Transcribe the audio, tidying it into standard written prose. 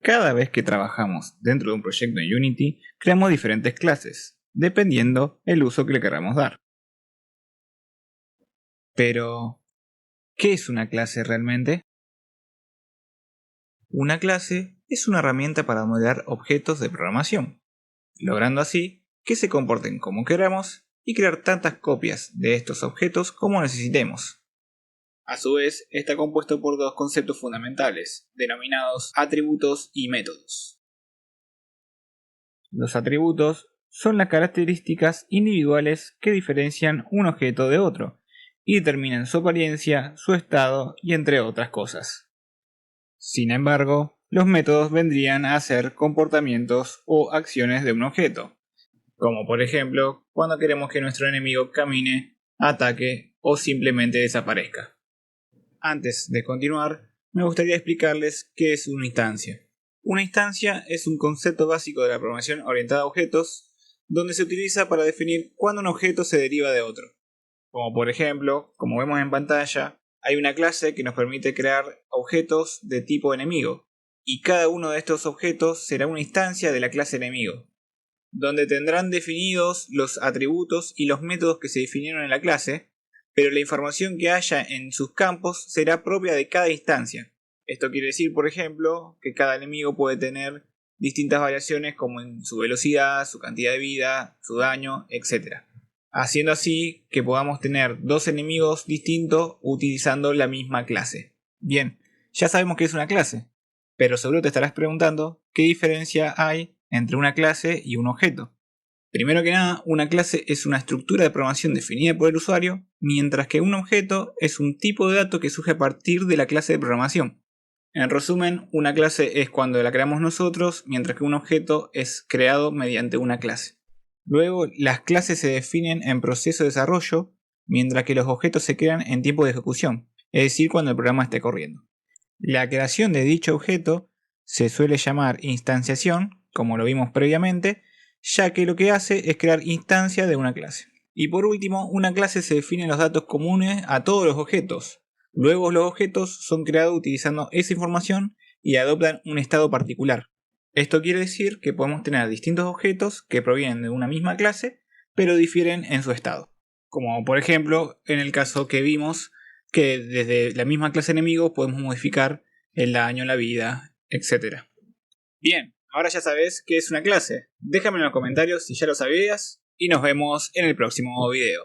Cada vez que trabajamos dentro de un proyecto en Unity, creamos diferentes clases, dependiendo el uso que le queramos dar. Pero, ¿qué es una clase realmente? Una clase es una herramienta para modelar objetos de programación, logrando así que se comporten como queramos y crear tantas copias de estos objetos como necesitemos. A su vez, está compuesto por dos conceptos fundamentales, denominados atributos y métodos. Los atributos son las características individuales que diferencian un objeto de otro y determinan su apariencia, su estado y entre otras cosas. Sin embargo, los métodos vendrían a ser comportamientos o acciones de un objeto, como por ejemplo cuando queremos que nuestro enemigo camine, ataque o simplemente desaparezca. Antes de continuar, me gustaría explicarles qué es una instancia. Una instancia es un concepto básico de la programación orientada a objetos, donde se utiliza para definir cuándo un objeto se deriva de otro. Como por ejemplo, como vemos en pantalla, hay una clase que nos permite crear objetos de tipo enemigo, y cada uno de estos objetos será una instancia de la clase enemigo, donde tendrán definidos los atributos y los métodos que se definieron en la clase, pero la información que haya en sus campos será propia de cada instancia. Esto quiere decir, por ejemplo, que cada enemigo puede tener distintas variaciones como en su velocidad, su cantidad de vida, su daño, etc. Haciendo así que podamos tener dos enemigos distintos utilizando la misma clase. Bien, ya sabemos que es una clase, pero seguro te estarás preguntando qué diferencia hay entre una clase y un objeto. Primero que nada, una clase es una estructura de programación definida por el usuario, mientras que un objeto es un tipo de dato que surge a partir de la clase de programación. En resumen, una clase es cuando la creamos nosotros, mientras que un objeto es creado mediante una clase. Luego, las clases se definen en proceso de desarrollo, mientras que los objetos se crean en tiempo de ejecución, es decir, cuando el programa esté corriendo. La creación de dicho objeto se suele llamar instanciación, como lo vimos previamente, ya que lo que hace es crear instancia de una clase. Y por último, una clase se define los datos comunes a todos los objetos. Luego los objetos son creados utilizando esa información y adoptan un estado particular. Esto quiere decir que podemos tener distintos objetos que provienen de una misma clase, pero difieren en su estado. Como por ejemplo, en el caso que vimos, que desde la misma clase enemigo podemos modificar el daño, la vida, etc. Bien, ahora ya sabes qué es una clase. Déjame en los comentarios si ya lo sabías y nos vemos en el próximo video.